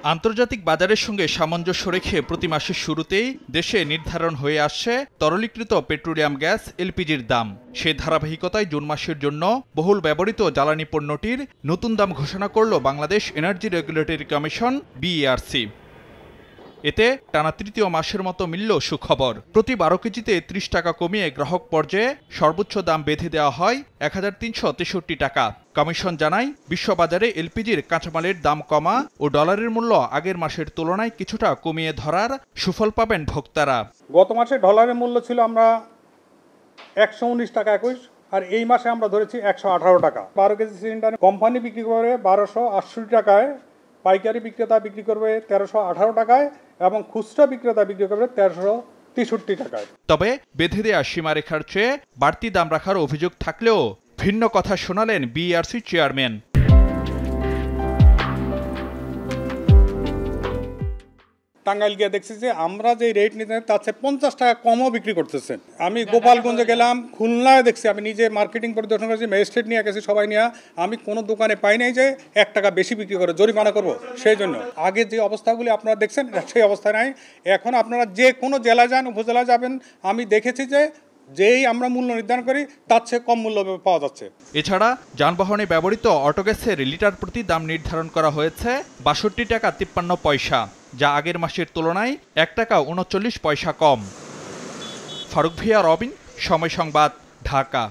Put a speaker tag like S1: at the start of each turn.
S1: আন্তর্জাতিক বাজারের সঙ্গে সামঞ্জস্য রেখে প্রতি মাসের শুরুতেই দেশে নির্ধারণ হয়ে আসছে তরলীকৃত পেট্রোলিয়াম গ্যাস এলপিজির দাম। সে ধারাবাহিকতায় জুন মাসের জন্য বহুল ব্যবহৃত জ্বালানি পণ্যটির নতুন দাম ঘোষণা করল Bangladesh energy regulatory commission BERC. এতে টানা তৃতীয় মাসের মতো মিলল সুখবর। প্রতি 12 কেজিতে 30 টাকা কমিয়ে গ্রাহক পর্যায়ে সর্বোচ্চ দাম বেঁধে দেওয়া হয় 1363 টাকা। কমিশন জানায়, বিশ্ববাজারে এলপিজির কাঁচামালের দাম কমা ও ডলারের মূল্য আগের মাসের তুলনায় কিছুটা কমিয়ে ধরার সুফল পাবেন ভোক্তারা।
S2: গত মাসে ডলারের মূল্য ছিল আমরা 119 টাকা 21, আর এই মাসে আমরা ধরেছি 118 টাকা। 12 কেজি সিলিন্ডার কোম্পানি বিক্রি করে 1268 টাকায়, পাইকারি বিক্রেতা বিক্রি করবে 1318 টাকায় এবং খুচরা বিক্রেতা বিক্রি করবে 1363 টাকায়।
S1: তবে বেঁধে দেয়া সীমারেখার চেয়ে বাড়তি দাম রাখার অভিযোগ থাকলেও ভিন্ন কথা শোনালেন বিইআরসি চেয়ারম্যান।
S2: টাঙ্গাইল গিয়ে দেখছি যে আমরা যে রেট নিতে তার চেয়ে 50 টাকা কমও বিক্রি করতেছেন। আমি গোপালগঞ্জে গেলাম, খুলনায় দেখছি, আমি নিজে মার্কেটিং পরিদর্শন করেছি, ম্যাজিস্ট্রেট নিয়ে গেছি, সবাই নিয়ে। আমি কোনো দোকানে পাই নাই যে 1 টাকা বেশি বিক্রি করে জরিমানা করব। সেই জন্য আগে যে অবস্থাগুলি আপনারা দেখছেন সেই অবস্থা নাই। এখন আপনারা যে কোনো জেলায় যান, উপজেলায় যাবেন, আমি দেখেছি যে যেই আমরা মূল্য নির্ধারণ করি তার চেয়ে কম মূল্য পাওয়া যাচ্ছে।
S1: এছাড়া যানবাহনে ব্যবহৃত অটোগ্যাসের লিটার প্রতি দাম নির্ধারণ করা হয়েছে 62 টাকা 53 পয়সা, যা আগের মাসের তুলনায় 1 টাকা 39 পয়সা কম। ফারুক ভিয়া, রবিন, সময় সংবাদ, ঢাকা।